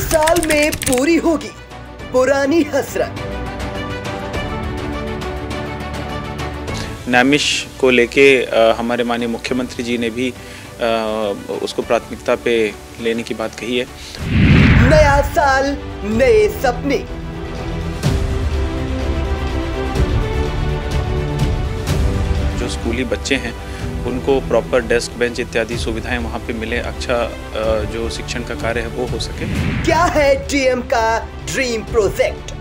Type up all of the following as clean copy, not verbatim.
इस साल में पूरी होगी पुरानी हसरत। नामिश को लेके हमारे माननीय मुख्यमंत्री जी ने भी उसको प्राथमिकता पे लेने की बात कही है। नया साल, नए सपने। जो स्कूली बच्चे हैं उनको प्रॉपर डेस्क बेंच इत्यादि सुविधाएं वहां पे मिले, अच्छा जो शिक्षण का कार्य है वो हो सके। क्या है डीएम का ड्रीम प्रोजेक्ट?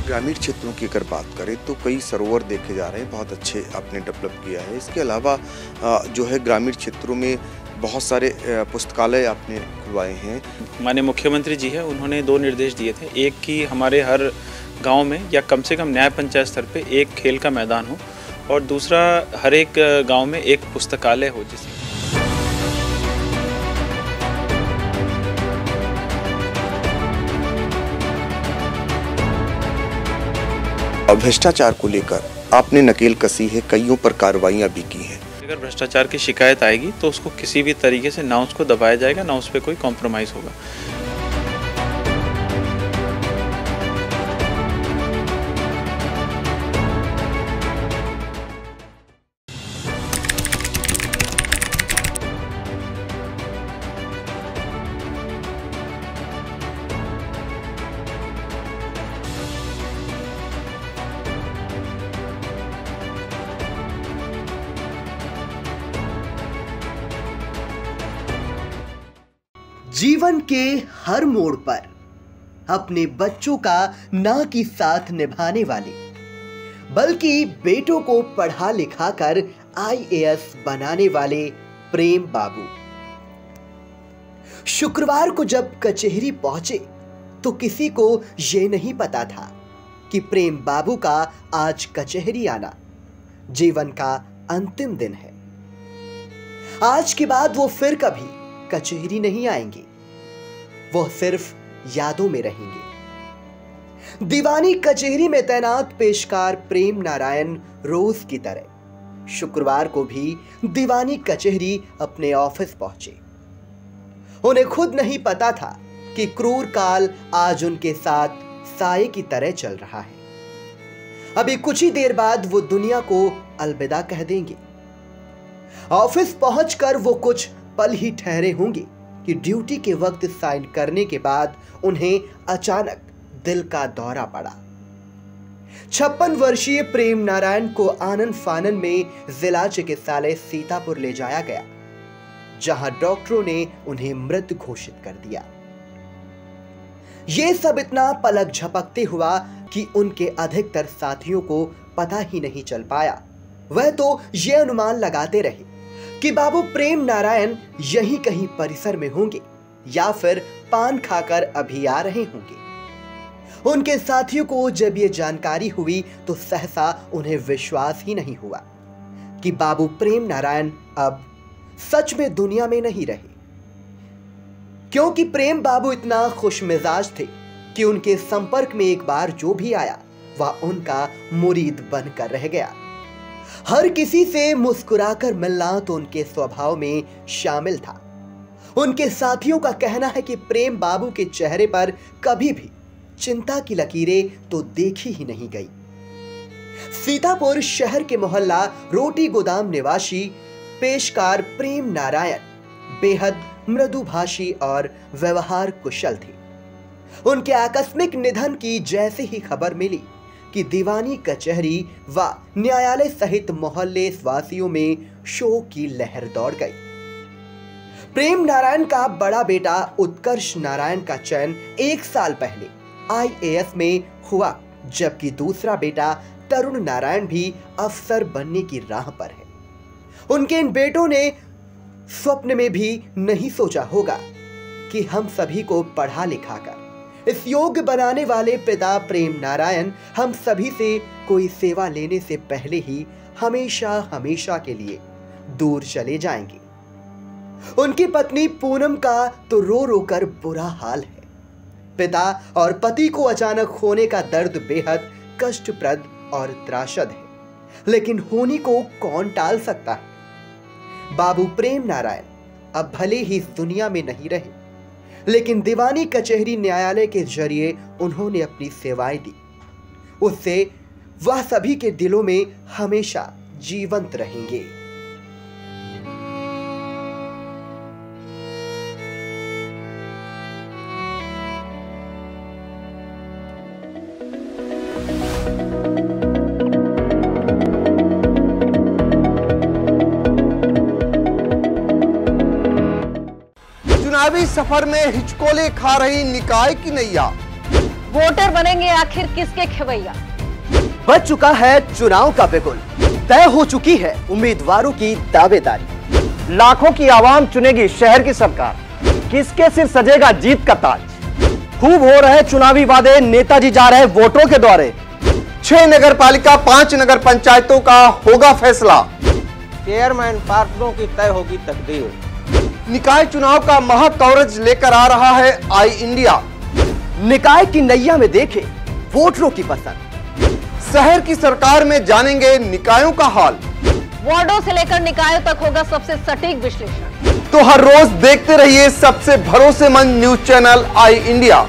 ग्रामीण क्षेत्रों की अगर बात करें तो कई सरोवर देखे जा रहे हैं, बहुत अच्छे आपने डेवलप किया है। इसके अलावा जो है ग्रामीण क्षेत्रों में बहुत सारे पुस्तकालय आपने खुलवाए हैं। माननीय मुख्यमंत्री जी है, उन्होंने 2 निर्देश दिए थे। एक कि हमारे हर गांव में या कम से कम न्याय पंचायत स्तर पे एक खेल का मैदान हो, और दूसरा हर एक गांव में एक पुस्तकालय हो। जिससे भ्रष्टाचार को लेकर आपने नकेल कसी है, कईयों पर कार्रवाइयां भी की हैं। अगर भ्रष्टाचार की शिकायत आएगी तो उसको किसी भी तरीके से ना उसको दबाया जाएगा, ना उस पर कोई कॉम्प्रोमाइज़ होगा। जीवन के हर मोड़ पर अपने बच्चों का ना कि साथ निभाने वाले, बल्कि बेटों को पढ़ा लिखा कर आईएएस बनाने वाले प्रेम बाबू शुक्रवार को जब कचहरी पहुंचे तो किसी को यह नहीं पता था कि प्रेम बाबू का आज कचहरी आना जीवन का अंतिम दिन है। आज के बाद वो फिर कभी कचहरी नहीं आएंगे, वो सिर्फ यादों में रहेंगे। दीवानी कचहरी में तैनात पेशकार प्रेम नारायण रोज की तरह शुक्रवार को भी दीवानी कचहरी अपने ऑफिस पहुंचे। उन्हें खुद नहीं पता था कि क्रूर काल आज उनके साथ साये की तरह चल रहा है। अभी कुछ ही देर बाद वो दुनिया को अलविदा कह देंगे। ऑफिस पहुंचकर वो कुछ पल ही ठहरे होंगे कि ड्यूटी के वक्त साइन करने के बाद उन्हें अचानक दिल का दौरा पड़ा। 56 वर्षीय प्रेम नारायण को आनन फानन में जिला चिकित्सालय सीतापुर ले जाया गया, जहां डॉक्टरों ने उन्हें मृत घोषित कर दिया। यह सब इतना पलक झपकते हुआ कि उनके अधिकतर साथियों को पता ही नहीं चल पाया। वह तो यह अनुमान लगाते रहे कि बाबू प्रेम नारायण यहीं कहीं परिसर में होंगे या फिर पान खाकर अभी आ रहे होंगे। उनके साथियों को जब यह जानकारी हुई तो सहसा उन्हें विश्वास ही नहीं हुआ कि बाबू प्रेम नारायण अब सच में दुनिया में नहीं रहे, क्योंकि प्रेम बाबू इतना खुशमिजाज थे कि उनके संपर्क में एक बार जो भी आया वह उनका मुरीद बनकर रह गया। हर किसी से मुस्कुराकर मिलना तो उनके स्वभाव में शामिल था। उनके साथियों का कहना है कि प्रेम बाबू के चेहरे पर कभी भी चिंता की लकीरें तो देखी ही नहीं गई। सीतापुर शहर के मोहल्ला रोटी गोदाम निवासी पेशकार प्रेम नारायण बेहद मृदुभाषी और व्यवहार कुशल थे। उनके आकस्मिक निधन की जैसे ही खबर मिली कि दीवानी कचहरी व न्यायालय सहित मोहल्ले वासियों में शोक की लहर दौड़ गई। प्रेम नारायण का बड़ा बेटा उत्कर्ष नारायण का चयन 1 साल पहले आईएएस में हुआ, जबकि दूसरा बेटा तरुण नारायण भी अफसर बनने की राह पर है। उनके इन बेटों ने स्वप्न में भी नहीं सोचा होगा कि हम सभी को पढ़ा लिखाकर इस योग्य बनाने वाले पिता प्रेम नारायण हम सभी से कोई सेवा लेने से पहले ही हमेशा हमेशा के लिए दूर चले जाएंगे। उनकी पत्नी पूनम का तो रो रो कर बुरा हाल है। पिता और पति को अचानक होने का दर्द बेहद कष्टप्रद और त्रासद है, लेकिन होनी को कौन टाल सकता है। बाबू प्रेम नारायण अब भले ही इस दुनिया में नहीं रहे, लेकिन दीवानी कचहरी न्यायालय के जरिए उन्होंने अपनी सेवाएं दी। उससे वह सभी के दिलों में हमेशा जीवंत रहेंगे। चुनावी सफर में हिचकोले खा रही निकाय की नैया। वोटर बनेंगे आखिर किसके खवैया। बच चुका है चुनाव का बिगुल, तय हो चुकी है उम्मीदवारों की दावेदारी। लाखों की आवाम चुनेगी शहर की सरकार, किसके सिर सजेगा जीत का ताज। खूब हो रहे चुनावी वादे, नेताजी जा रहे वोटरों के द्वारे। 6 नगर पालिका 5 नगर पंचायतों का होगा फैसला। चेयरमैन पार्षदों की तय होगी तकदीर। निकाय चुनाव का महा कवरेज लेकर आ रहा है आई इंडिया। निकाय की नैया में देखे वोटरों की पसंद। शहर की सरकार में जानेंगे निकायों का हाल। वार्डों से लेकर निकायों तक होगा सबसे सटीक विश्लेषण। तो हर रोज देखते रहिए सबसे भरोसेमंद न्यूज चैनल आई इंडिया।